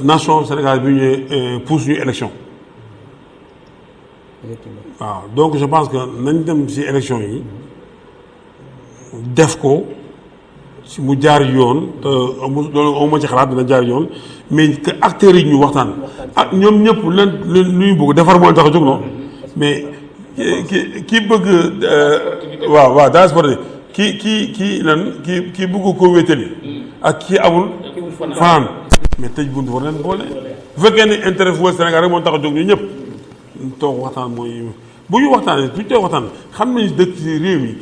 nation Sénégal bi ñu pousse ñu élection waaw donc je pense que nañ dem ci élection yi def ko si mu jaar yoon te loolu amuma ci xalaat dina jaar yoon mais que acteurs yi ñu waxtaan ak ñoom ñëpp leen lu ñu bëgg defar moo tax a jóg noonu mais ki bëgg waaw dans sport kii bëgg ko wéetali ak kii amul fanaan mais tëj buntu war leen boole bu fekkee ne intérêt football Sénégal rek moo tax a jóg ñu ñëpp ñu toog waxtaan mooy bu ñu waxtaanee bu ñu toog waxtaan xam nañu dëkk ci réew mi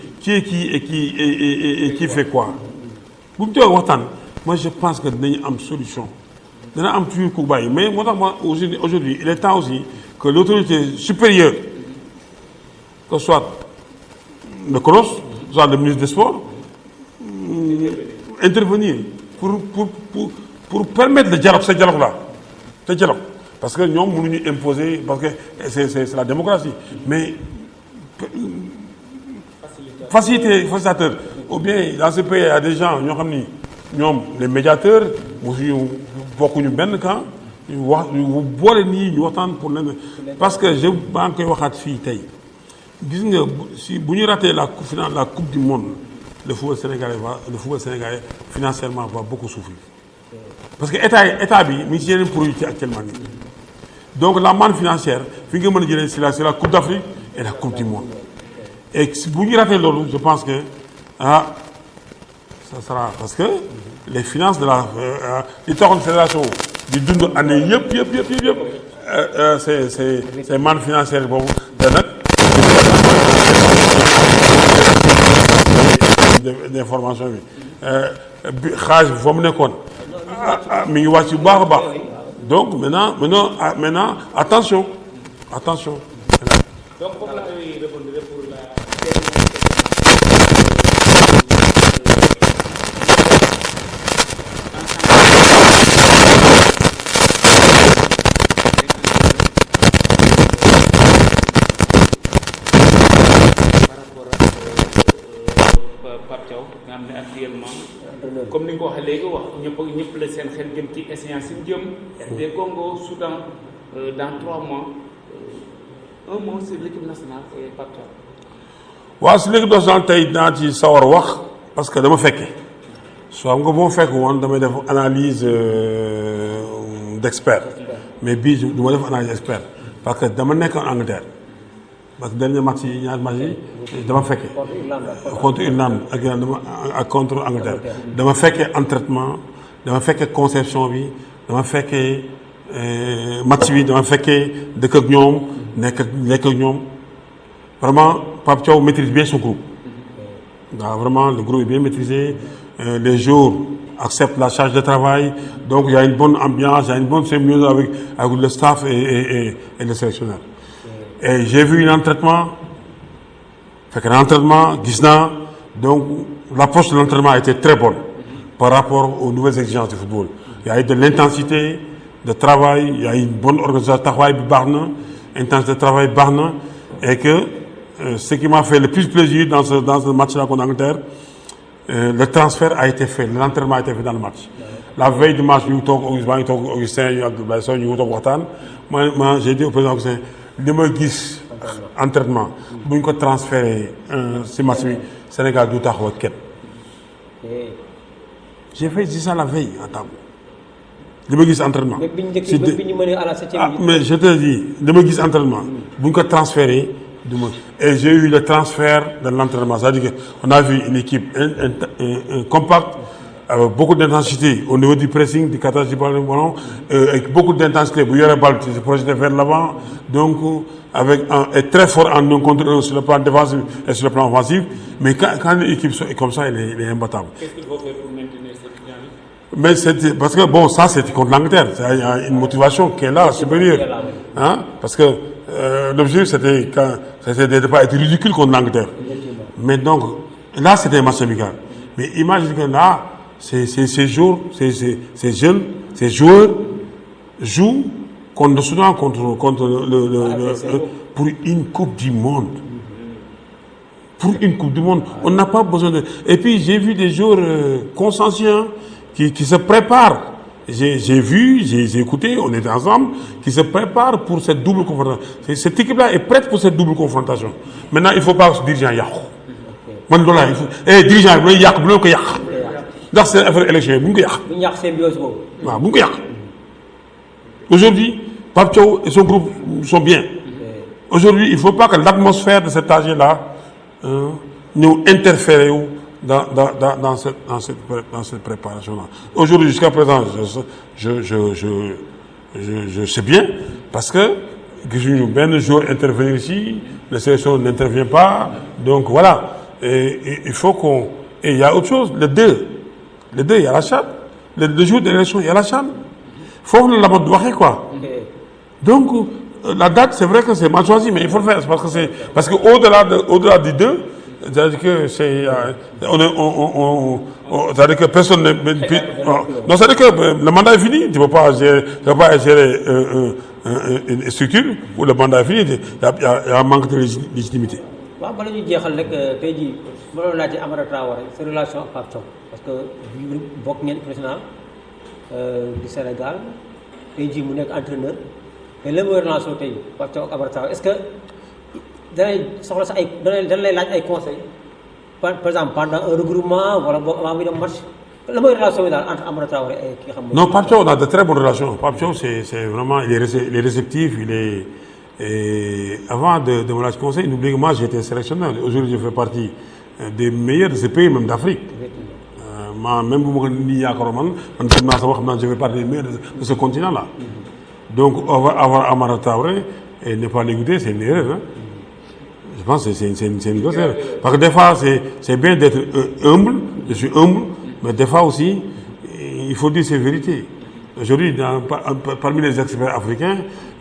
qui fait quoi bu ñu toog waxtaan moi je pense que dinañu am solution dana am toujours ku bàyyi mais moo tax ma aujourd'hui il est temps aussi que l'autorité supérieure que soit le CNOS soit le ministre des Sports intervenir pour permettre le dialogue, ce dialogue-là. Ce dialogue. Parce que nous, nous imposer, parce que c'est la démocratie. Mais facilitateur. Ou bien, dans ce pays, il y a des gens, les médiateurs, beaucoup de ben camp, parce que je banque waxat fi tay gis nga si bu ñu raté la coupe du monde le football sénégalais financièrement va beaucoup souffrir. Parce que état bi mi ngi ci yeneen produit actuellement nii donc la manne financière fi nga mën a jëlee c'est la coupe d'Afrique et la coupe du monde et bu ñu ratee loolu je pense que ça sera parce que les finances de la li taxoon fédération di dund année yëpp c'est manne financière boobu te nag d'information bi xaaj bi fa mu nekkoon mi ngi wàcc bu baax a baax donc maintenant attention. donc foofu la ñuy répondre pour la Pape Thiaw nga xam ne actuellement comme ni nga ko waxee léegi wax ñëpp la seen xel jëm ci échéance yi jëm RD Congo Soudan dans 3 mois un mot sur l'équipe nationale et Pape Thiaw. waaw si l'équipe nationale tey dinaa ci sawar wax parce que dama fekke soo xam nga boo fekk woon damay def analyse d'expert mais bii du ma def analyse expert parce que dama nekk en Angleterre parce que dernier match yi ñaari match yi dama fekke contre Irlande ak contre Angleterre dama fekke entraînement dama fekke conception bi dama fekke match bi dama fekke dëkk ak ñoom nekk ak ñoom vraiment Pape Thiaw maîtrise bien son groupe waaw vraiment le groupe est bien maîtrisé les joueurs acceptent la charge de travail donc il y a une bonne ambiance il y a une bonne symbiose avec le staff et le sélectionneur et j'ai vu un entraînement gis naa Donc l'approche de l'entraînement a été très bonne par rapport aux nouvelles exigences du football. Il y a eu de l'intensité de travail, il y a eu une bonne organisation de travail, intensité de travail, et que ce qui m'a fait le plus plaisir dans ce match-là contre l'Angleterre, le transfert a été fait, l'entraînement a été fait dans le match. La veille du match, Augustin, moi j'ai dit au président Augustin, li ma gis entraînement bu ñu ko transféré si match bi Sénégal du taxaw ak kenn. J'ai fait ça la veille à table. li ma gis entraînement. Mais je te dis li ma gis entraînement bu ñu ko transféré du ma et j'ai eu le transfert de l'entraînement, c'est-à-dire qu'on a vu une équipe compacte avec beaucoup d'intensité au niveau du pressing, du catage du ballon, avec beaucoup d'intensité. Vous y balle, se projeter vers l'avant, donc est très fort en un contre un sur le plan défensif et sur le plan offensif. Mais quand une équipe est comme ça, elle est imbattable. Qu'est-ce qu'il faut faire pour maintenir cette dynamique? Mais c'était parce que bon, ça c'était contre l'Angleterre. Il y a une motivation qui est là, supérieure. Hein? Parce que l'objectif c'était de ne pas être ridicule contre l'Angleterre. Mais donc, là c'était un match amical. Mais imagine que là, ces jeunes, ces joueurs jouent contre le Soudan, pour une Coupe du Monde. Pour une Coupe du Monde. On n'a pas besoin de... Et puis j'ai vu des joueurs consciencieux qui se préparent. J'ai écouté, on était ensemble, qui se préparent pour cette double confrontation. Cette équipe-là est prête pour cette double confrontation. Maintenant, il ne faut pas se diriger en Yahoo. Dirigeant, ndax seen affaire élection yi bu ñu ko yàq. bu ñu yàq symbiose boobu. waaw bu ñu ko yàq. Aujourd'hui Pape Thiaw et son groupe sont bien. Aujourd'hui il ne faut pas que l'atmosphère de cet AG-là nous interfère dans cette préparation-là. Aujourd'hui jusqu'à présent je sais bien parce que gisuñu benn jour intervenir ici, la sélection n'intervient pas, donc voilà. Et il faut qu'on... Et il y a autre chose, le 2, il y a la CHAN. Le jour de l'élection, il y a la CHAN. Il faut la mode doit quoi. Donc, la date, c'est vrai que c'est mal choisi, mais il faut le faire. Parce que au-delà du 2, c'est-à-dire que c'est-à-dire que personne ne... Non, c'est-à-dire que le mandat est fini. Tu ne peux pas gérer une structure où le mandat est fini. Il y a un manque de légitimité. waaw bala ñuy jeexal rek tey jii ma doon laajte Amara Traoré sa relation ak Pape Thiaw parce que bokk ngeen professionnel du Sénégal tey jii mu nekk entraîneur te lan mooy relation tey Pape Thiaw ak Amara Traoré est-ce que danay soxla sa ay dana lay laaj ay conseils par exemple pendant un regroupement wala boo avant muy dem match lan mooy relation bi daal entre Amara Traoré et ki nga xam. Non, Pape Thiaw on a de très bonnes relations. Pape Thiaw c'est vraiment il est réceptif, il est. Et avant de me lâcher conseil, n'oubliez que moi j'étais sélectionneur. Aujourd'hui je fais partie des meilleurs de ce pays, même d'Afrique. Même je fais partie des meilleurs de ce continent-là. Donc avoir Amara Traoré et ne pas l'écouter, c'est une erreur. Hein? Je pense que c'est une grosse erreur. Parce que des fois c'est bien d'être humble, je suis humble, mais des fois aussi il faut dire ses vérités. Aujourd'hui, parmi les experts africains,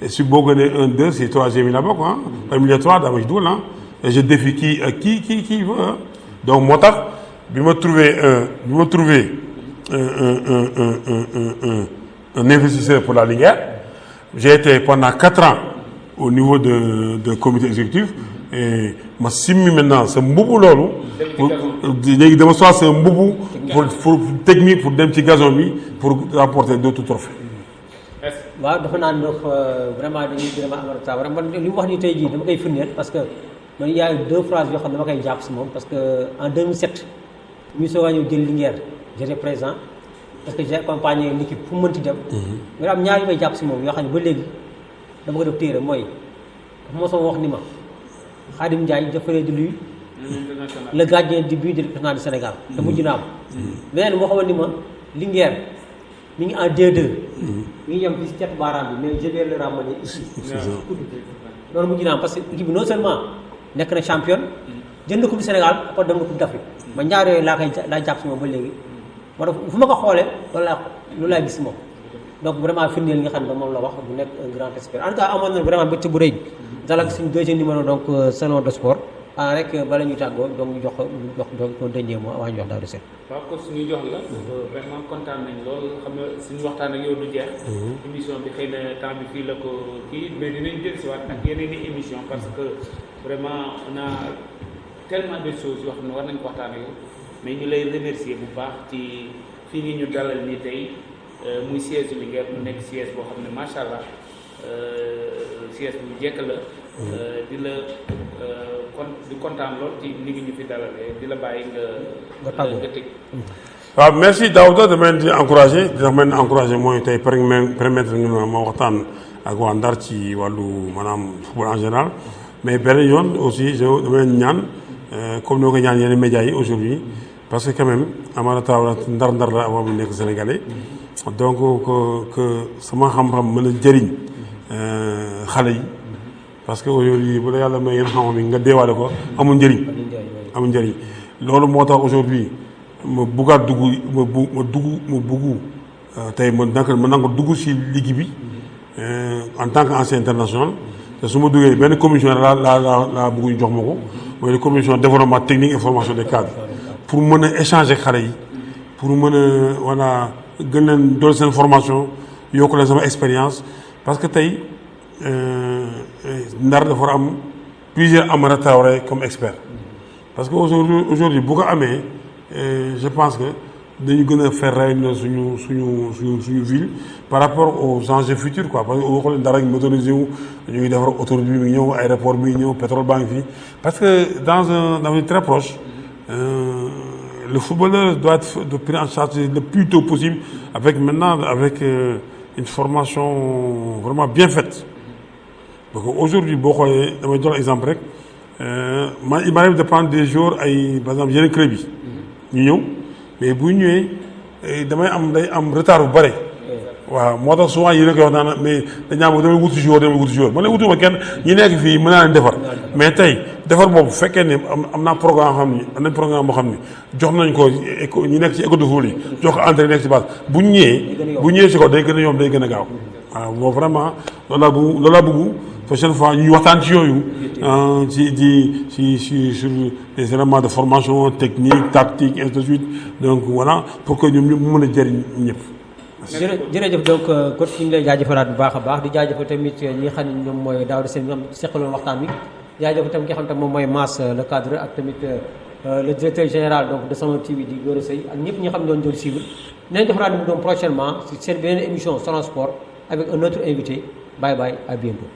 si Bogoné 1-2, c'est 3e là-bas, quoi. Parmi les 3, dans le là. Et je défie qui veut. Hein. Donc, moi, je me trouvais un investisseur pour la Ligue. J'ai été pendant 4 ans au niveau de comité exécutif. Et ma simi maintenant, c'est un boubou lolo. Il demonstrer c'est un boubou pour technique pour dem ci gazon bi pour remporter d'autres trophées. waaw dafa naan ndox vraiment dañuy gërëm Amara Traoré man li mu wax ni tey jii dama koy firndeel parce que man y a 2 phrases yoo xam ne dama koy jàpp si moom parce que en 2007 ñu soog a ñëw jël Linguère j'étais présent parce que j'ai accompagné l'équipe fu mu mënti dem. mais am ñaar yu may jàpp si moom yoo xam ne ba léegi dama ko def téere mooy dafa mosoo wax ni ma Khadim Ndiaye je ferai de lui le gardien du but de l'équipe nationale du Sénégal. te mujj na am. beneen moo xamoon ni ma Linguère mi ngi en D2. mi ngi yem ci cet baaraam bi mais je vais le ramener ici. loolu mujj na am parce que équipe bi non seulement nekk na championne jël na coupe du Sénégal après dem na coupe d'Afrique man ñaar yooyu laa jàpp si moom ba léegi moo tax fu ma ko xoolee loolu laa gis moom donc vraiment firndeel nga xam ne moom la wax bu nekk un grand expert en tout cas amoon na vraiment mbégte bu rëy dalal suñu 2e numéro donc salon de sport rek bala ñu tàggoo donc ñu jox donc un dernier mot avant ñu jox Daouda Sène. waaw kon suñu jox la vraiment kontaan nañ lool xam nga suñu waxtaan ak yow du jeex. émission bi xëy na temps bi fii la ko kii mais dinañ jël si waat ak yeneen i émission parce que vraiment on a tellement de choses yoo xam ne war nañ ko waxtaan ak yow mais ñu lay remercier bu baax ci fii ngi ñu dalal nii tey muy siège Linguère mu nekk siège boo xam ne macha allah siège bu jekk la. di la di kontaan lool ci ni ngi ñu fi dalalee di la bàyyi nga tëj. waaw merci Daouda dama leen di encouragé mooy tey permettre ñu ma waxtaan ak waa Ndar ci wàllu maanaam football en général mais beneen yoon aussi dama leen ñaan comme ni ma ko ñaan yeneen médias yi aujourd'hui parce que quand même Amara Traoré ndar la avant mu nekk sénégalais donc que sama xam-xam mën a jëriñ xale yi parce que aujourd'hui bu la yàlla may yéen xam-xam yi nga deewaale ko amul njëriñ loolu moo tax aujourd'hui ma buggaat dugg tey ma nangu dugg si ligue bi en tant que ancien international te su ma duggee benn commission laa bëgg ñu jox ma ko mooy commission développement technique et formation des cadres pour mën a échanger xale yi pour mën a voilà gën leen dool seen formation yokk leen sama expérience parce que tey Ndar dafa war a am plusieurs Amara Traoré comme expert parce que aujourd'hui bu ko amee je pense que dañu gën a faire rayonner suñu ville par rapport aux enjeux futurs quoi parce que boo xoolee Ndar ak motorisé wu ñu ngi defar autoroute bi mi ngi ñëw aéroport bi ngi ñëw pétrole baa ngi fii parce que dans un avenir très proche le footballeur doit être pris en charge le plus tôt possible avec une formation vraiment bien faite parce que aujourd'hui boo xoolee damay jox exemple rek il m'arrive de prendre des jours ay par exemple yeneen club yi ñu ñëw mais bu ñëwee day am retard bu bare waaw moo tax souvent yéen a koy wax naan mais dañaa damay wuti joueur man la wutuma kenn ñi nekk fii mën naa leen defar mais tey defar boobu fekkee ne am naa programme boo xam ni jox nañ ko ñi nekk ci école de football yi jox ko entraîneur nekk ci base bu ñëwee si ko day gën a yomb day gën a gaaw waaw boo vraiment loolu laa bëgg prochaine fois ñuy waxtaan ci yooyu sur les éléments de formation technique tactique ainsi de suite donc voilà pour que ñoom ñu mën a jëriñ ñëpp. jërëjëf donc coach ñu ngi lay jaajëfalaat bu baax a baax di jaajëfal tamit ñi nga xam ne ñoom mooy Daouda Sène ñoom seqaloon waxtaan bi jaajëfal tamit ki nga xam ne moom mooy Mass le cadre ak tamit le directeur général donc de Sama TV di Gora Seye ak ñëpp ñi nga xam ne doon jël suivre dinañ jox rendez-vous donc prochainement ci seen beneen émission Salon Sport avec un autre invité bye bye à bientôt.